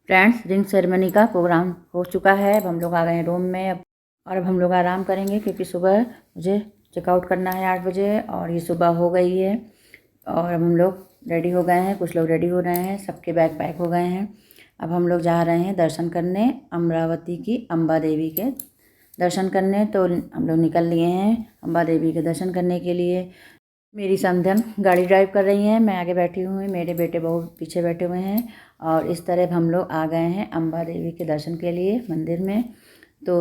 Friends, ring ceremony का programme हो चुका है। अब हम लोग आ गए हैं रूम में और अब हम लोग आराम करेंगे क्योंकि सुबह मुझे चेकआउट करना है 8 बजे और ये सुबह हो गई है। और अब हम लोग रेडी हो गए हैं, कुछ लोग रेडी हो रहे हैं, सबके बैग पैक हो गए हैं। अब हम लोग जा रहे हैं दर्शन करने, अमरावती की अम्बा देवी के दर्शन करने। तो हम लोग निकल लिए हैं अम्बा देवी के दर्शन करने के लिए। मेरी समधन गाड़ी ड्राइव कर रही हैं, मैं आगे बैठी हुई, मेरे बेटे बहू पीछे बैठे हुए हैं। और इस तरह हम लोग आ गए हैं अम्बा देवी के दर्शन के लिए मंदिर में। तो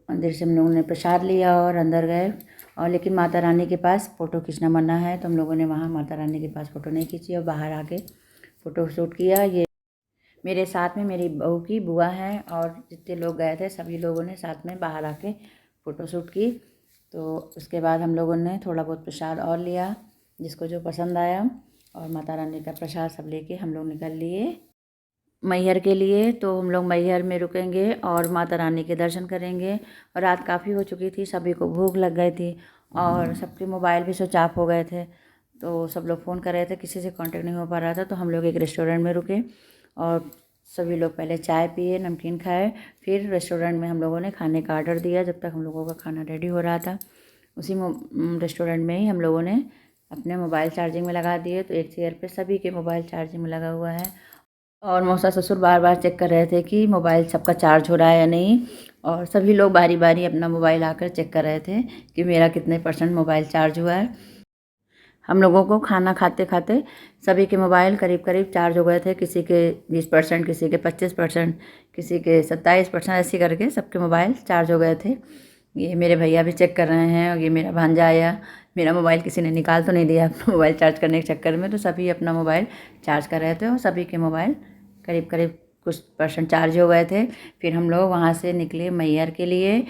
मंदिर से हम लोगों ने प्रसाद लिया और अंदर गए। और लेकिन माता रानी के पास फ़ोटो खींचना मना है, तो हम लोगों ने वहाँ माता रानी के पास फ़ोटो नहीं खींची और बाहर आके फ़ोटो शूट किया। ये मेरे साथ में मेरी बहू की बुआ हैं और जितने लोग गए थे सभी लोगों ने साथ में बाहर आके फ़ोटो शूट की। तो उसके बाद हम लोगों ने थोड़ा बहुत प्रसाद और लिया जिसको जो पसंद आया, और माता रानी का प्रसाद सब लेके हम लोग निकल लिए मैहर के लिए। तो हम लोग मैहर में रुकेंगे और माता रानी के दर्शन करेंगे। और रात काफ़ी हो चुकी थी, सभी को भूख लग गई थी और सबके मोबाइल भी स्विच ऑफ हो गए थे। तो सब लोग फ़ोन कर रहे थे, किसी से कांटेक्ट नहीं हो पा रहा था। तो हम लोग एक रेस्टोरेंट में रुके और सभी लोग पहले चाय पिए, नमकीन खाए, फिर रेस्टोरेंट में हम लोगों ने खाने का ऑर्डर दिया। जब तक हम लोगों का खाना रेडी हो रहा था उसी रेस्टोरेंट में ही हम लोगों ने अपने मोबाइल चार्जिंग में लगा दिए। तो एक चेयर पे सभी के मोबाइल चार्जिंग में लगा हुआ है और मौसा ससुर बार बार चेक कर रहे थे कि मोबाइल सबका चार्ज हो रहा है या नहीं। और सभी लोग बारी बारी अपना मोबाइल आकर चेक कर रहे थे कि मेरा कितने % मोबाइल चार्ज हुआ है। हम लोगों को खाना खाते खाते सभी के मोबाइल करीब करीब चार्ज हो गए थे। किसी के 20%, किसी के 25%, किसी के 27%, ऐसे करके सबके मोबाइल चार्ज हो गए थे। ये मेरे भैया भी चेक कर रहे हैं और ये मेरा भांजा आया। मेरा मोबाइल किसी ने निकाल तो नहीं दिया अपना मोबाइल चार्ज करने के चक्कर में। तो सभी अपना मोबाइल चार्ज कर रहे थे और सभी के मोबाइल करीब करीब कुछ % चार्ज हो गए थे। फिर हम लोग वहाँ से निकले मैहर के लिए।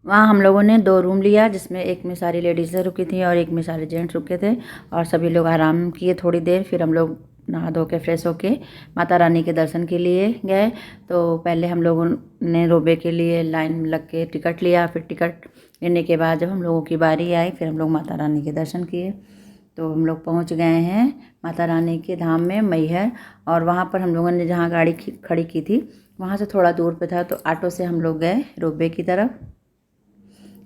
वहाँ हम लोगों ने 2 रूम लिया जिसमें एक में सारी लेडीज़ें रुकी थी और एक में सारे जेंट्स रुके थे। और सभी लोग आराम किए थोड़ी देर। फिर हम लोग नहा धो के फ्रेश होके माता रानी के दर्शन के लिए गए। तो पहले हम लोगों ने रोबे के लिए लाइन में लग के टिकट लिया। फिर टिकट लेने के बाद जब हम लोगों की बारी आई फिर हम लोग माता रानी के दर्शन किए। तो हम लोग पहुँच गए हैं माता रानी के धाम में मैहर। और वहाँ पर हम लोगों ने जहाँ गाड़ी खड़ी की थी वहाँ से थोड़ा दूर पे था, तो ऑटो से हम लोग गए रोबे की तरफ।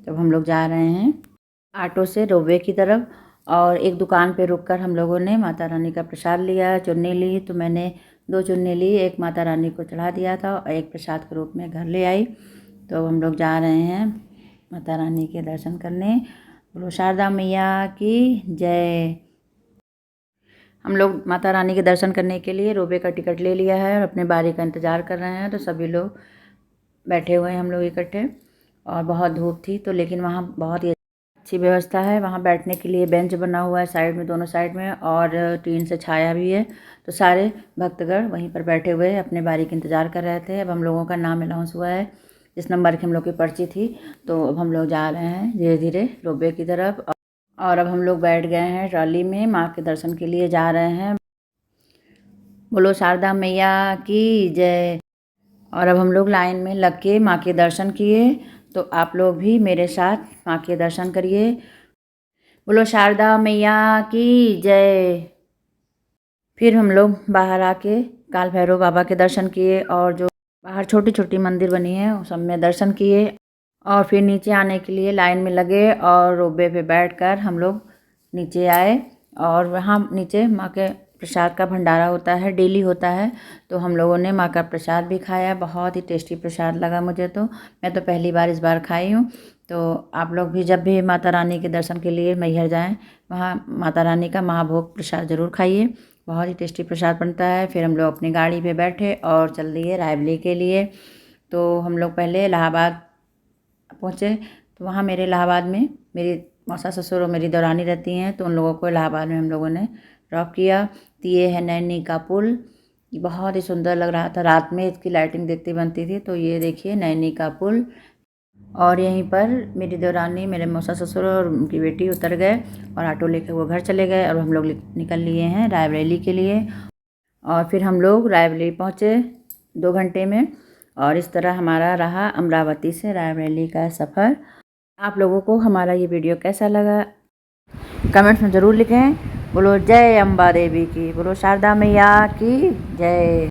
तब हम लोग जा रहे हैं ऑटो से रोबे की तरफ। और एक दुकान पे रुककर हम लोगों ने माता रानी का प्रसाद लिया, चुन्नी ली। तो मैंने 2 चुन्नी ली, एक माता रानी को चढ़ा दिया था और एक प्रसाद के रूप में घर ले आई। तो हम लोग जा रहे हैं माता रानी के दर्शन करने। बोलो शारदा मैया की जय। हम लोग माता रानी के दर्शन करने के लिए रोबे का टिकट ले लिया है और अपने बारी का इंतज़ार कर रहे हैं। तो सभी लोग बैठे हुए हैं हम लोग इकट्ठे। और बहुत धूप थी तो लेकिन वहाँ बहुत ही अच्छी व्यवस्था है। वहाँ बैठने के लिए बेंच बना हुआ है साइड में, दोनों साइड में, और टीन से छाया भी है। तो सारे भक्तगण वहीं पर बैठे हुए अपने बारी का इंतज़ार कर रहे थे। अब हम लोगों का नाम अनाउंस हुआ है जिस नंबर की हम लोग की पर्ची थी। तो अब हम लोग जा रहे हैं धीरे धीरे रोबे की तरफ। और अब हम लोग बैठ गए हैं ट्रॉली में, माँ के दर्शन के लिए जा रहे हैं। बोलो शारदा मैया की जय। और अब हम लोग लाइन में लग के माँ के दर्शन किए। तो आप लोग भी मेरे साथ माँ के दर्शन करिए। बोलो शारदा मैया की जय। फिर हम लोग बाहर आके काल भैरव बाबा के दर्शन किए और जो बाहर छोटी छोटी मंदिर बनी है उस सब में दर्शन किए। और फिर नीचे आने के लिए लाइन में लगे और रोबे पे बैठकर हम लोग नीचे आए। और वहाँ नीचे माँ के प्रसाद का भंडारा होता है, डेली होता है। तो हम लोगों ने माँ का प्रसाद भी खाया, बहुत ही टेस्टी प्रसाद लगा मुझे। तो मैं तो पहली बार इस बार खाई हूँ। तो आप लोग भी जब भी माता रानी के दर्शन के लिए मैहर जाएं वहाँ माता रानी का महाभोग प्रसाद ज़रूर खाइए, बहुत ही टेस्टी प्रसाद बनता है। फिर हम लोग अपनी गाड़ी पे बैठे और चल दिए रायबली के लिए। तो हम लोग पहले इलाहाबाद पहुँचे। तो वहाँ मेरे इलाहाबाद में मेरी मौसा ससुर और मेरी देवरानी रहती हैं। तो उन लोगों को इलाहाबाद में हम लोगों ने ड्रॉप किया। तो ये है नैनी का पुल, ये बहुत ही सुंदर लग रहा था, रात में इसकी लाइटिंग देखती बनती थी। तो ये देखिए नैनी का पुल। और यहीं पर मेरी देवरानी, मेरे मौसा ससुर और उनकी बेटी उतर गए और ऑटो लेकर वो घर चले गए। और हम लोग निकल लिए हैं रायबरेली के लिए। और फिर हम लोग रायबरेली पहुँचे 2 घंटे में। और इस तरह हमारा रहा अमरावती से रायबरेली का सफ़र। आप लोगों को हमारा ये वीडियो कैसा लगा कमेंट्स में ज़रूर लिखें। बोलो जय अम्बा देवी की, बोलो शारदा मैया की जय।